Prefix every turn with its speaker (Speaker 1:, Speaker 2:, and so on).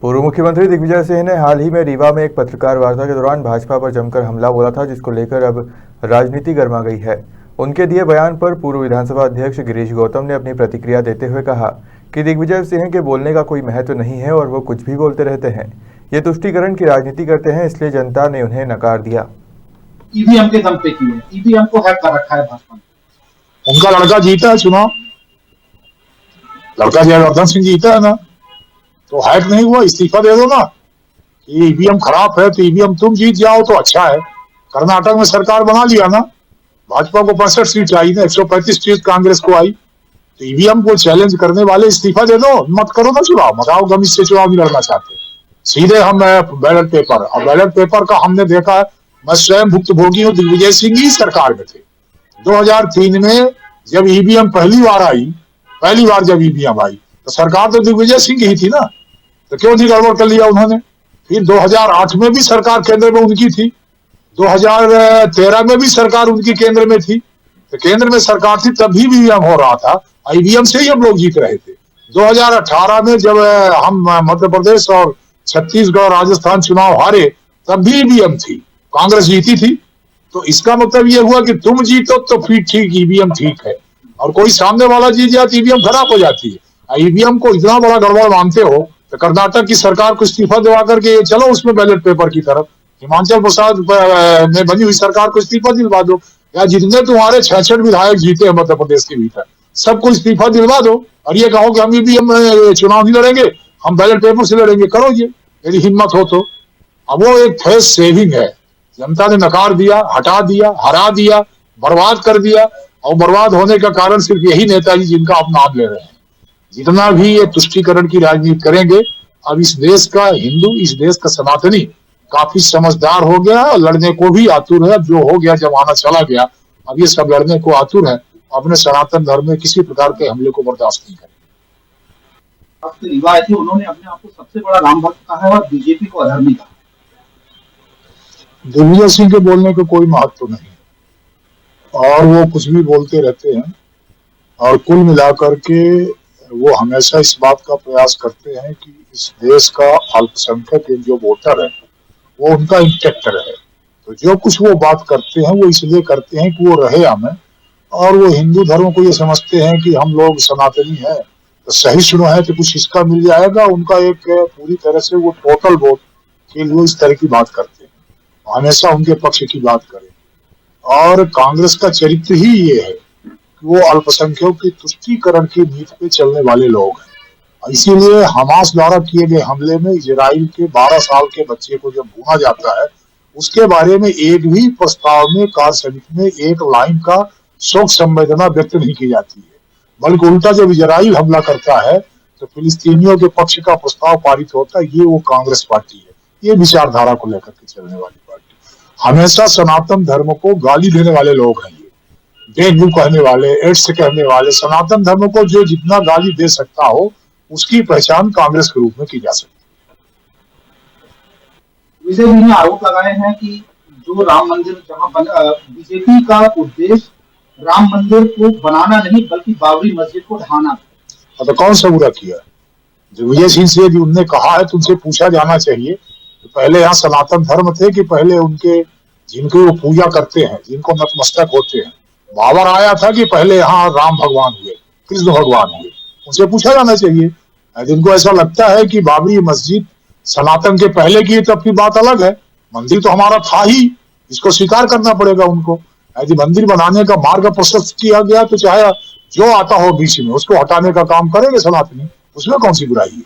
Speaker 1: पूर्व मुख्यमंत्री दिग्विजय सिंह ने हाल ही में रीवा में एक पत्रकार वार्ता के दौरान भाजपा पर जमकर हमला बोला था, जिसको लेकर अब राजनीति गर्मा गई है। उनके दिए बयान पर पूर्व विधानसभा अध्यक्ष गिरीश गौतम ने अपनी प्रतिक्रिया देते हुए कहा कि दिग्विजय सिंह के बोलने का कोई महत्व नहीं है और वो कुछ भी बोलते रहते हैं। ये तुष्टीकरण की राजनीति करते हैं, इसलिए जनता ने उन्हें नकार दिया।
Speaker 2: ईवीएम के दम पे की है, ईवीएम को हैक कर रखा है भाजपा ने।
Speaker 3: उनका लड़का जीता है चुनाव, लड़का जयवर्धन सिंह जीता है ना, तो हैक नहीं हुआ, इस्तीफा दे दो ना। ईवीएम खराब है तो ईवीएम तुम जीत जाओ तो अच्छा है। कर्नाटक में सरकार बना लिया ना, भाजपा को 65 सीट आई ना, 135 सीट कांग्रेस को आई। तो ईवीएम को चैलेंज करने वाले इस्तीफा दे दो, मत करो ना चुनाव, बताओ हम इससे चुनाव नहीं लड़ना चाहते। सीधे हम बैलेट पेपर, और बैलेट पेपर का हमने देखा है, मैं स्वयं भुक्तभोगी हूँ, दिग्विजय सिंह ही सरकार में थे। 2003 में जब ईवीएम पहली बार जब ईवीएम आई तो सरकार तो दिग्विजय सिंह की ही थी ना, तो क्यों नहीं गड़बड़ कर लिया उन्होंने। फिर 2008 में भी सरकार केंद्र में उनकी थी, 2013 में भी सरकार उनकी केंद्र में थी, तो केंद्र में सरकार थी तब भी ईवीएम हो रहा था, ईवीएम से ही हम लोग जीत रहे थे। 2018 में जब हम मध्य प्रदेश और छत्तीसगढ़ राजस्थान चुनाव हारे तब भी ईवीएम थी, कांग्रेस जीती थी। तो इसका मतलब ये हुआ कि तुम जीतो तो फिर ठीक, ईवीएम ठीक है, और कोई सामने वाला जीत जाए तो ईवीएम खराब हो जाती है। ईवीएम को इतना बड़ा गड़बड़ मानते हो तो कर्नाटक की सरकार को इस्तीफा दिवा करके चलो उसमें बैलेट पेपर की तरफ, हिमाचल प्रसाद में बनी हुई सरकार को इस्तीफा दिलवा दो, या जितने तुम्हारे 66 विधायक जीते हैं मध्य प्रदेश के भीतर सबको इस्तीफा दिलवा दो, और ये कहो कि हम ईवीएम चुनाव नहीं लड़ेंगे, हम बैलेट पेपर से लड़ेंगे। करो ये, यदि हिम्मत हो तो। अब वो एक फेस सेविंग है, जनता ने नकार दिया, हटा दिया, हरा दिया, बर्बाद कर दिया, और बर्बाद होने का कारण सिर्फ यही नेताजी जिनका आप नाम ले रहे हैं। जितना भी ये तुष्टीकरण की राजनीति करेंगे, अब इस देश का हिंदू, इस देश का सनातनी काफी समझदार हो गया और लड़ने को भी आतुर है। जो हो गया जमाना चला गया, अब ये सब लड़ने को आतुर है, अपने सनातन धर्म में किसी प्रकार के हमले को बर्दाश्त नहीं करेंगे।
Speaker 2: रीवा थे, उन्होंने अपने आप को सबसे बड़ा राम भक्त कहा है और बीजेपी को अधर्मी कहा।
Speaker 3: दिग्विजय सिंह के बोलने का कोई महत्व नहीं, और वो कुछ भी बोलते रहते हैं, और कुल मिलाकर के वो हमेशा इस बात का प्रयास करते हैं कि इस देश का अल्पसंख्यक जो वोटर है वो उनका इंटेक्ट रहे। तो जो कुछ वो बात करते हैं वो इसलिए करते हैं कि वो रहे हमें, और वो हिंदू धर्म को ये समझते हैं कि हम लोग सनातनी हैं तो सही सुनो है तो कुछ इसका मिल जाएगा। उनका एक पूरी तरह से वो टोटल वोट के लिए इस तरह की बात करते हैं, हमेशा उनके पक्ष की बात करें। और कांग्रेस का चरित्र ही ये है कि वो अल्पसंख्यकों की तुष्टीकरण की नीति पे चलने वाले लोग हैं। इसीलिए हमास द्वारा किए गए हमले में इजराइल के 12 साल के बच्चे को जब भूना जाता है, उसके बारे में एक भी प्रस्ताव में, कार्य समिति में एक लाइन का शोक संवेदना व्यक्त नहीं की जाती है, बल्कि उल्टा जब इजराइल हमला करता है तो फिलिस्तीनियों के पक्ष का प्रस्ताव पारित होता है। ये वो कांग्रेस पार्टी है, ये विचारधारा को लेकर के चलने वाली पार्टी। हमेशा सनातन धर्म को गाली देने वाले लोग हैं, ये डेंगू कहने वाले, एड्स कहने वाले, सनातन धर्म को जो जितना गाली दे सकता हो उसकी पहचान कांग्रेस के रूप में की जा सकती है।
Speaker 2: विजय जी ने आरोप लगाए हैं कि जो राम मंदिर, जहां बीजेपी का उद्देश्य राम मंदिर को बनाना नहीं बल्कि बाबरी मस्जिद को ढहाना।
Speaker 3: तो कौन सा बुरा किया? दिग्विजय सिंह से यदि उनने कहा है तो उनसे पूछा जाना चाहिए तो पहले यहाँ सनातन धर्म थे कि पहले उनके जिनको वो पूजा करते हैं, जिनको नतमस्तक होते हैं, बाबर आया था कि पहले यहाँ राम भगवान हुए, कृष्ण भगवान हुए? उनसे पूछा जाना चाहिए। जिनको ऐसा लगता है कि बाबरी मस्जिद सनातन के पहले की, तब की बात अलग है। मंदिर तो हमारा था ही, इसको स्वीकार करना पड़ेगा उनको। यदि मंदिर बनाने का मार्ग प्रशस्त किया गया तो चाहे जो आता हो बीच में उसको हटाने का काम करेंगे सनातनी, उसमें कौन सी बुराई है?